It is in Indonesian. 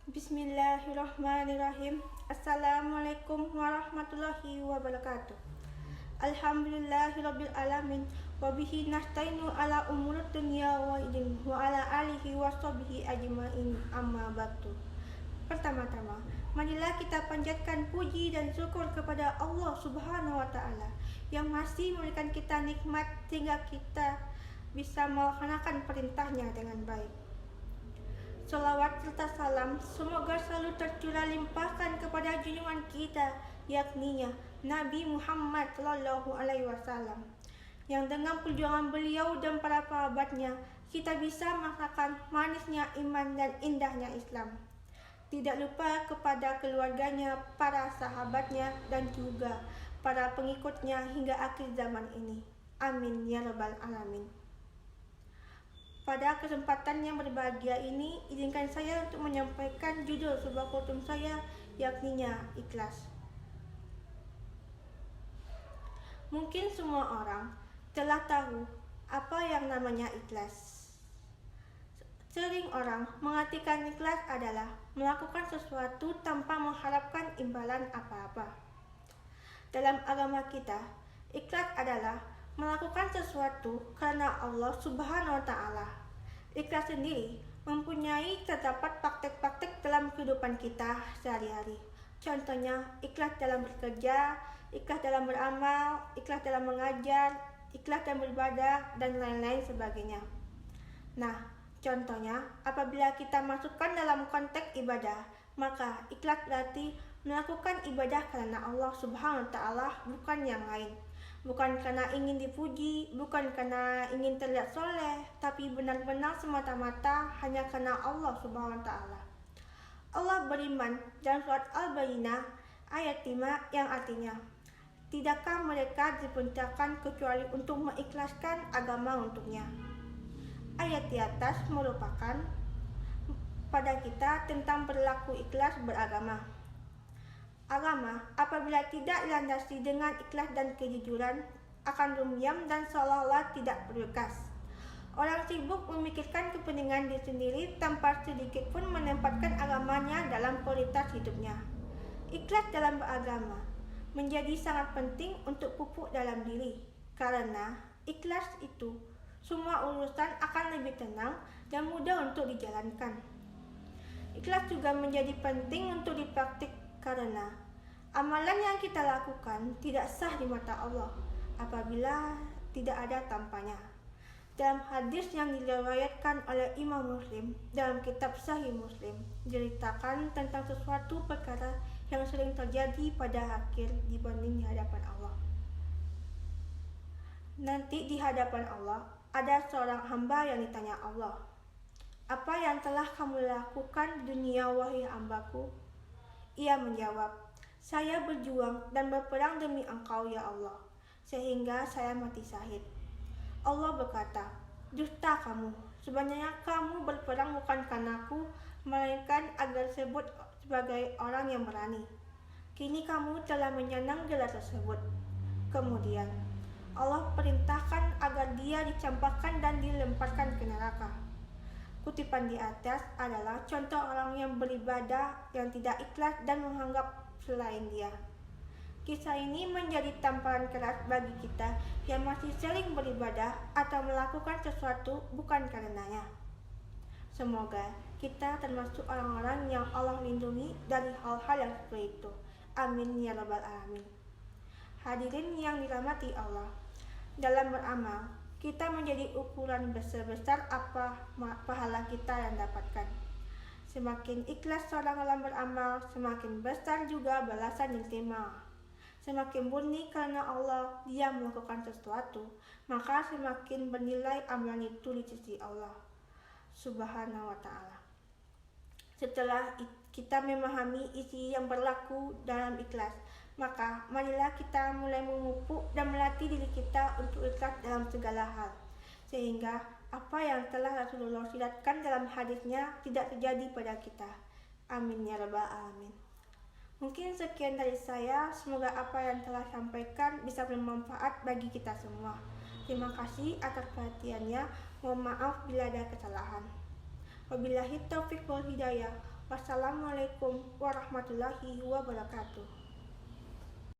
Bismillahirrahmanirrahim. Assalamualaikum warahmatullahi wabarakatuh. Alhamdulillahirabbil alamin wa bihi nasta'inu ala umurud dunya wa din wa ala alihi washabihi ajmain amma ba'du. Pertama-tama, marilah kita panjatkan puji dan syukur kepada Allah Subhanahu wa taala yang masih memberikan kita nikmat sehingga kita bisa melaksanakan perintahnya dengan baik. Salawat serta salam semoga selalu tercurah limpahkan kepada junjungan kita, yakni Nabi Muhammad Sallallahu Alaihi Wasallam, yang dengan perjuangan beliau dan para sahabatnya kita bisa merasakan manisnya iman dan indahnya Islam. Tidak lupa kepada keluarganya, para sahabatnya, dan juga para pengikutnya hingga akhir zaman ini. Amin ya rabbal alamin. Pada kesempatan yang berbahagia ini, izinkan saya untuk menyampaikan judul sebuah kultum saya, yakni ikhlas. Mungkin semua orang telah tahu apa yang namanya ikhlas. Sering orang mengartikan ikhlas adalah melakukan sesuatu tanpa mengharapkan imbalan apa-apa. Dalam agama kita, ikhlas adalah melakukan sesuatu karena Allah Subhanahu wa taala. Ikhlas sendiri mempunyai terdapat praktek-praktek dalam kehidupan kita sehari-hari. Contohnya, ikhlas dalam bekerja, ikhlas dalam beramal, ikhlas dalam mengajar, ikhlas dalam beribadah, dan lain-lain sebagainya. Nah, contohnya, apabila kita masukkan dalam konteks ibadah, maka ikhlas berarti melakukan ibadah karena Allah Subhanahu wa taala, bukan yang lain. Bukan karena ingin dipuji, bukan karena ingin terlihat soleh, tapi benar-benar semata-mata hanya karena Allah Subhanahu wa taala. Allah beriman dalam surat Al-Bayyinah ayat 5 yang artinya, tidakkah mereka diperintahkan kecuali untuk mengikhlaskan agama untuknya. Ayat di atas merupakan pada kita tentang berlaku ikhlas beragama. Agama apabila tidak dilandasi dengan ikhlas dan kejujuran akan runyam dan seolah-olah tidak berbekas. Orang sibuk memikirkan kepentingan diri sendiri tanpa sedikit pun menempatkan agamanya dalam prioritas hidupnya. Ikhlas dalam beragama menjadi sangat penting untuk pupuk dalam diri, karena ikhlas itu semua urusan akan lebih tenang dan mudah untuk dijalankan. Ikhlas juga menjadi penting untuk dipraktik karena amalan yang kita lakukan tidak sah di mata Allah apabila tidak ada tanpanya. Dalam hadis yang diriwayatkan oleh Imam Muslim dalam kitab Sahih Muslim, diceritakan tentang sesuatu perkara yang sering terjadi pada akhir dibanding di hadapan Allah. Nanti di hadapan Allah ada seorang hamba yang ditanya Allah, "Apa yang telah kamu lakukan di dunia wahai hambaku?" Ia menjawab, "Saya berjuang dan berperang demi Engkau ya Allah, sehingga saya mati syahid." Allah berkata, "Dusta kamu, sebenarnya kamu berperang bukan karenaku, melainkan agar disebut sebagai orang yang berani. Kini kamu telah menyandang gelar tersebut." Kemudian Allah perintahkan agar dia dicampakkan dan dilemparkan ke neraka. Kutipan di atas adalah contoh orang yang beribadah yang tidak ikhlas dan menganggap selain dia. Kisah ini menjadi tamparan keras bagi kita yang masih sering beribadah atau melakukan sesuatu bukan karenanya. Semoga kita termasuk orang-orang yang Allah lindungi dari hal-hal yang seperti itu. Amin ya rabbal alamin. Hadirin yang dirahmati Allah, dalam beramal kita menjadi ukuran besar-besar apa pahala kita yang dapatkan. Semakin ikhlas seorang dalam beramal, semakin besar juga balasan yang diterima. Semakin murni karena Allah dia melakukan sesuatu, maka semakin bernilai amalan itu di sisi Allah Subhanahu wa taala. Setelah kita memahami isi yang berlaku dalam ikhlas, maka marilah kita mulai memupuk dan melatih diri kita untuk ikhlas dalam segala hal, sehingga apa yang telah Rasulullah siratkan dalam hadisnya tidak terjadi pada kita. Amin ya rabbal alamin. Mungkin sekian dari saya, semoga apa yang telah sampaikan bisa bermanfaat bagi kita semua. Terima kasih atas perhatiannya. Mohon maaf bila ada kesalahan. Wabillahi taufiq wal hidayah. Wassalamualaikum warahmatullahi wabarakatuh.